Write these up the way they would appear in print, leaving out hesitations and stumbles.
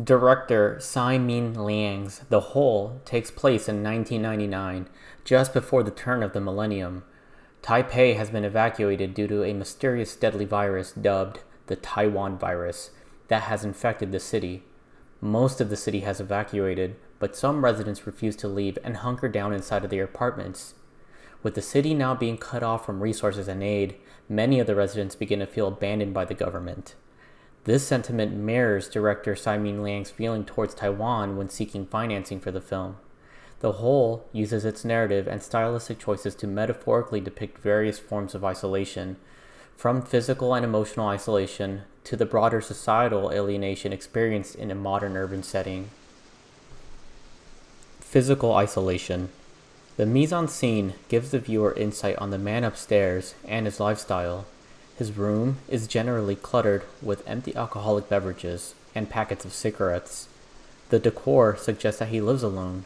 Director Tsai Ming Liang's The Hole takes place in 1999, just before the turn of the millennium. Taipei has been evacuated due to a mysterious deadly virus dubbed the Taiwan virus that has infected the city. Most of the city has evacuated, but some residents refuse to leave and hunker down inside of their apartments. With the city now being cut off from resources and aid, many of the residents begin to feel abandoned by the government. This sentiment mirrors director Tsai Ming Liang's feeling towards Taiwan when seeking financing for the film. The Hole uses its narrative and stylistic choices to metaphorically depict various forms of isolation, from physical and emotional isolation to the broader societal alienation experienced in a modern urban setting. Physical isolation. The mise-en-scene gives the viewer insight on the man upstairs and his lifestyle. His room is generally cluttered with empty alcoholic beverages and packets of cigarettes. The decor suggests that he lives alone.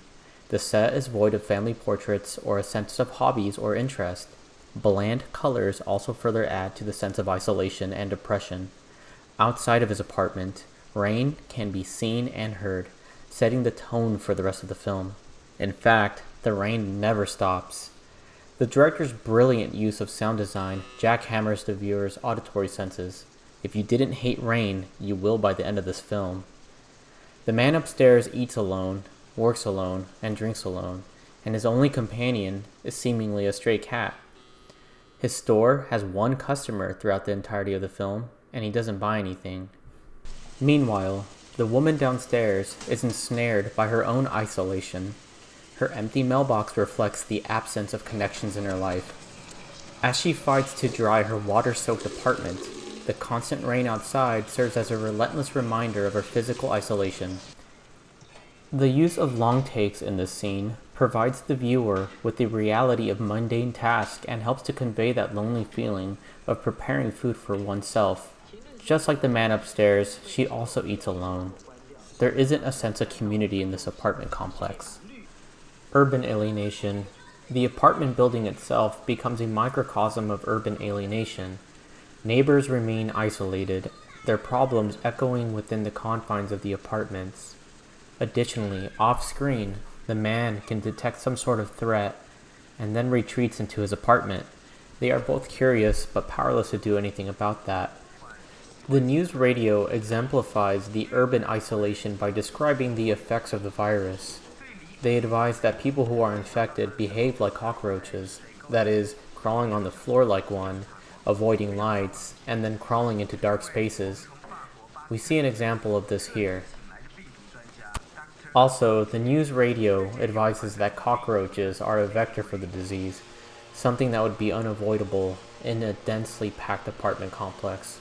The set is void of family portraits or a sense of hobbies or interest. Bland colors also further add to the sense of isolation and depression. Outside of his apartment, rain can be seen and heard, setting the tone for the rest of the film. In fact, the rain never stops. The director's brilliant use of sound design jackhammers the viewer's auditory senses. If you didn't hate rain, you will by the end of this film. The man upstairs eats alone, works alone, and drinks alone, and his only companion is seemingly a stray cat. His store has one customer throughout the entirety of the film, and he doesn't buy anything. Meanwhile, the woman downstairs is ensnared by her own isolation. Her empty mailbox reflects the absence of connections in her life. As she fights to dry her water-soaked apartment, the constant rain outside serves as a relentless reminder of her physical isolation. The use of long takes in this scene provides the viewer with the reality of mundane tasks and helps to convey that lonely feeling of preparing food for oneself. Just like the man upstairs, she also eats alone. There isn't a sense of community in this apartment complex. Urban alienation. The apartment building itself becomes a microcosm of urban alienation. Neighbors remain isolated, their problems echoing within the confines of the apartments. Additionally, off-screen, the man can detect some sort of threat and then retreats into his apartment. They are both curious but powerless to do anything about that. The news radio exemplifies the urban isolation by describing the effects of the virus. They advise that people who are infected behave like cockroaches, that is, crawling on the floor like one, avoiding lights, and then crawling into dark spaces. We see an example of this here. Also, the news radio advises that cockroaches are a vector for the disease, something that would be unavoidable in a densely packed apartment complex.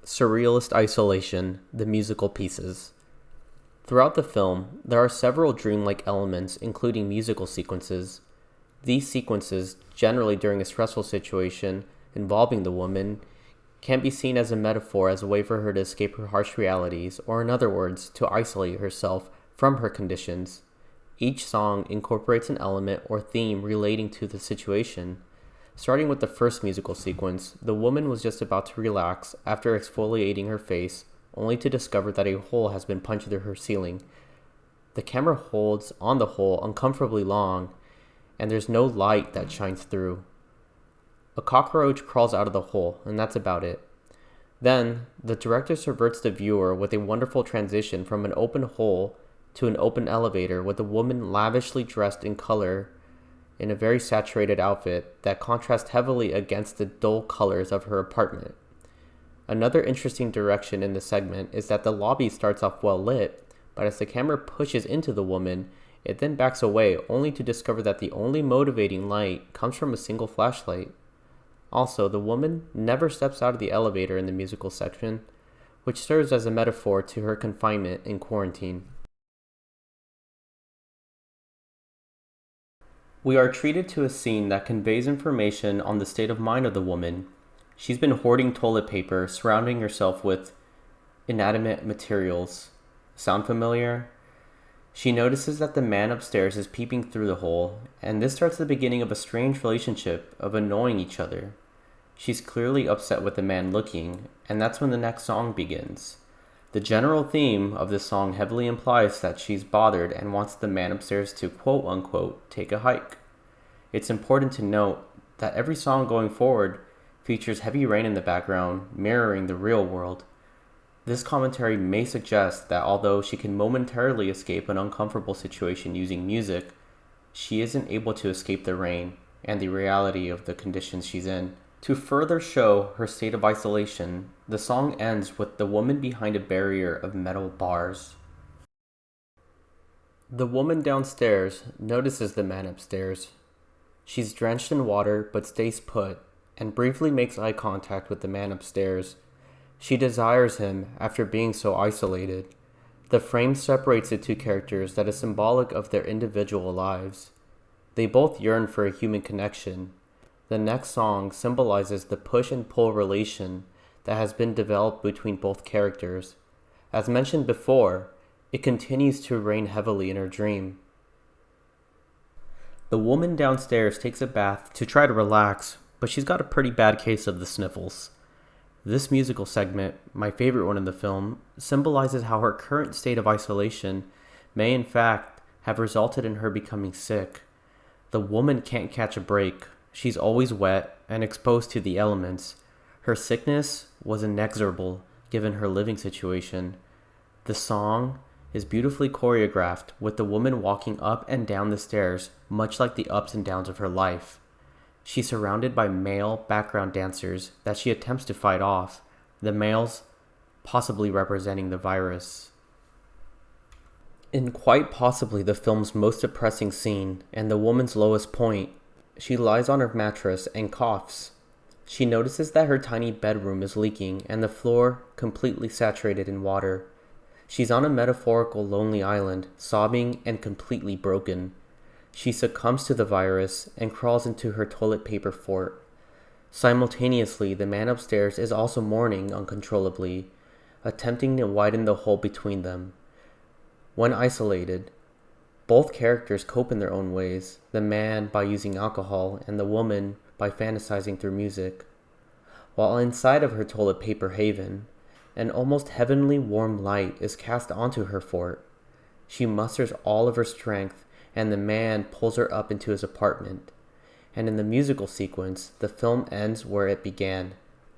Surrealist isolation, the musical pieces. Throughout the film, there are several dreamlike elements, including musical sequences. These sequences, generally during a stressful situation involving the woman, can be seen as a metaphor as a way for her to escape her harsh realities, or in other words, to isolate herself from her conditions. Each song incorporates an element or theme relating to the situation. Starting with the first musical sequence, the woman was just about to relax after exfoliating her face, only to discover that a hole has been punched through her ceiling. The camera holds on the hole uncomfortably long, and there's no light that shines through. A cockroach crawls out of the hole, and that's about it. Then, the director subverts the viewer with a wonderful transition from an open hole to an open elevator with a woman lavishly dressed in color in a very saturated outfit that contrasts heavily against the dull colors of her apartment. Another interesting direction in the segment is that the lobby starts off well lit, but as the camera pushes into the woman, it then backs away only to discover that the only motivating light comes from a single flashlight. Also, the woman never steps out of the elevator in the musical section, which serves as a metaphor to her confinement in quarantine. We are treated to a scene that conveys information on the state of mind of the woman. She's been hoarding toilet paper, surrounding herself with inanimate materials. Sound familiar? She notices that the man upstairs is peeping through the hole, and this starts the beginning of a strange relationship of annoying each other. She's clearly upset with the man looking, and that's when the next song begins. The general theme of this song heavily implies that she's bothered and wants the man upstairs to quote-unquote take a hike. It's important to note that every song going forward features heavy rain in the background, mirroring the real world. This commentary may suggest that although she can momentarily escape an uncomfortable situation using music, she isn't able to escape the rain and the reality of the conditions she's in. To further show her state of isolation, the song ends with the woman behind a barrier of metal bars. The woman downstairs notices the man upstairs. She's drenched in water but stays put and briefly makes eye contact with the man upstairs. She desires him after being so isolated. The frame separates the two characters that is symbolic of their individual lives. They both yearn for a human connection. The next song symbolizes the push and pull relation that has been developed between both characters. As mentioned before, it continues to rain heavily in her dream. The woman downstairs takes a bath to try to relax, but she's got a pretty bad case of the sniffles. This musical segment, my favorite one in the film, symbolizes how her current state of isolation may in fact have resulted in her becoming sick. The woman can't catch a break. She's always wet and exposed to the elements. Her sickness was inexorable given her living situation. The song is beautifully choreographed with the woman walking up and down the stairs, much like the ups and downs of her life. She's surrounded by male background dancers that she attempts to fight off, the males possibly representing the virus. In quite possibly the film's most depressing scene and the woman's lowest point, she lies on her mattress and coughs. She notices that her tiny bedroom is leaking and the floor completely saturated in water. She's on a metaphorical lonely island, sobbing and completely broken. She succumbs to the virus and crawls into her toilet paper fort. Simultaneously, the man upstairs is also mourning uncontrollably, attempting to widen the hole between them. When isolated, both characters cope in their own ways, the man by using alcohol and the woman by fantasizing through music. While inside of her toilet paper haven, an almost heavenly warm light is cast onto her fort. She musters all of her strength and the man pulls her up into his apartment. And in the musical sequence, the film ends where it began.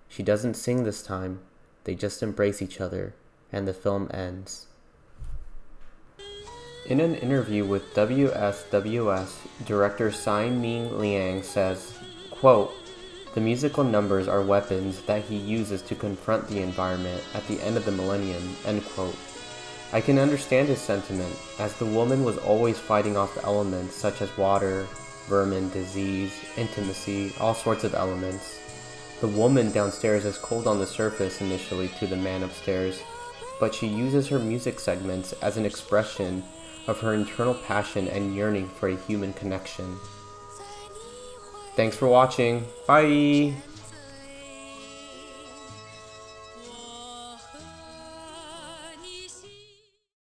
She doesn't sing this time, they just embrace each other, and the film ends. In an interview with WSWS, director Tsai Ming Liang says, quote, "The musical numbers are weapons that he uses to confront the environment at the end of the millennium," end quote. I can understand his sentiment, as the woman was always fighting off elements such as water, vermin, disease, intimacy, all sorts of elements. The woman downstairs is cold on the surface initially to the man upstairs, but she uses her music segments as an expression of her internal passion and yearning for a human connection. Thanks for watching. Bye!